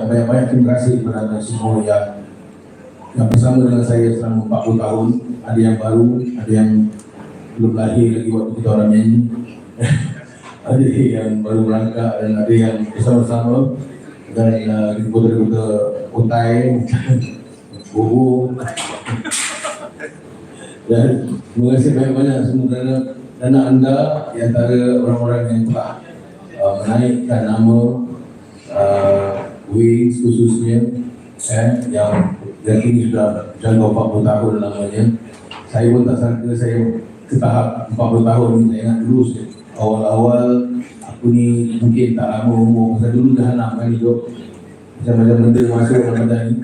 Banyak-banyak terima kasih kepada anda semua yang bersama dengan saya selama 40 tahun. Ada yang baru, ada yang belum lahir lagi waktu kita orang nyanyi. Ada yang baru berangkat dan ada yang bersama-sama. Dan kita Otai, Bobo. Dan terima kasih banyak-banyak semua kerana anda di antara orang-orang yang telah menaikkan nama Wings khususnya yang kini sudah jangka 40 tahun lamanya. Saya pun tak sangka saya ke tahap 40 tahun. Saya ingat dulu awal-awal aku ni mungkin tak lama umur. Pasal dulu dah 6 kali hidup macam-macam benda masuk Ramadan ni.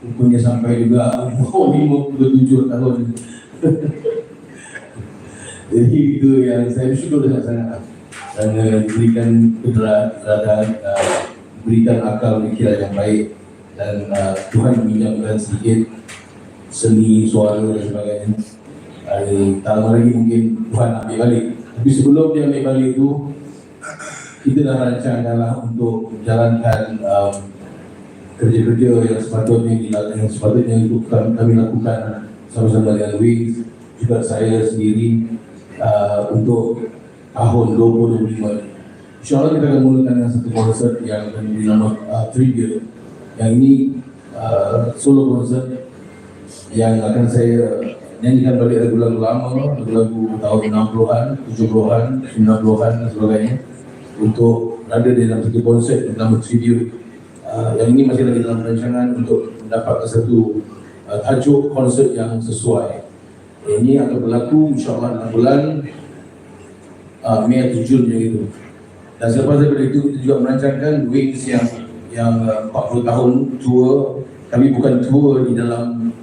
Rupanya sampai juga umur 57 tahun. Jadi itu yang saya bersyukur sangat-sangat kerana diberikan keberadaan, berikan akal fikiran yang baik dan Tuhan meminjamkan sedikit seni, suara dan sebagainya. Tak lama lagi mungkin Tuhan ambil balik. Tapi sebelum dia ambil balik itu, kita dah rancangkanlah untuk menjalankan kerja-kerja yang sepatutnya untuk kami lakukan sama-sama dengan Wings, juga saya sendiri untuk tahun 2025. InsyaAllah kita akan mulakan dengan satu konsert yang akan diberi nama Tribute. Yang ini solo konsert yang akan saya nyanyikan balik lagu-lagu lama, lagu-lagu tahun 60-an, 70-an, 90-an dan sebagainya, untuk berada di dalam satu konsert bernama Tribute. Yang ini masih lagi dalam rancangan untuk mendapatkan satu tajuk konsert yang sesuai. Ini akan berlaku insyaAllah dalam bulan Mei atau Jun macam itu. Dan selepas daripada itu kita juga merancangkan Wings yang 40 tahun tour. Kami bukan tour di dalam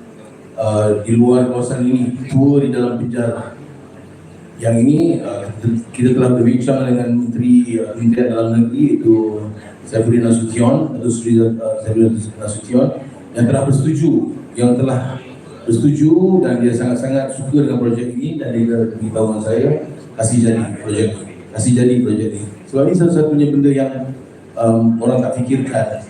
di luar kawasan ini, tour di dalam penjara. Yang ini kita telah berbincang dengan Menteri Dalam Negeri, itu Saifuddin Nasution atau Sri Saifuddin Nasution, yang telah bersetuju dan dia sangat-sangat suka dengan projek ini, dan dia beritahu saya kasih jadi projek ini. Sebab ini satu-satunya benda yang orang tak fikirkan.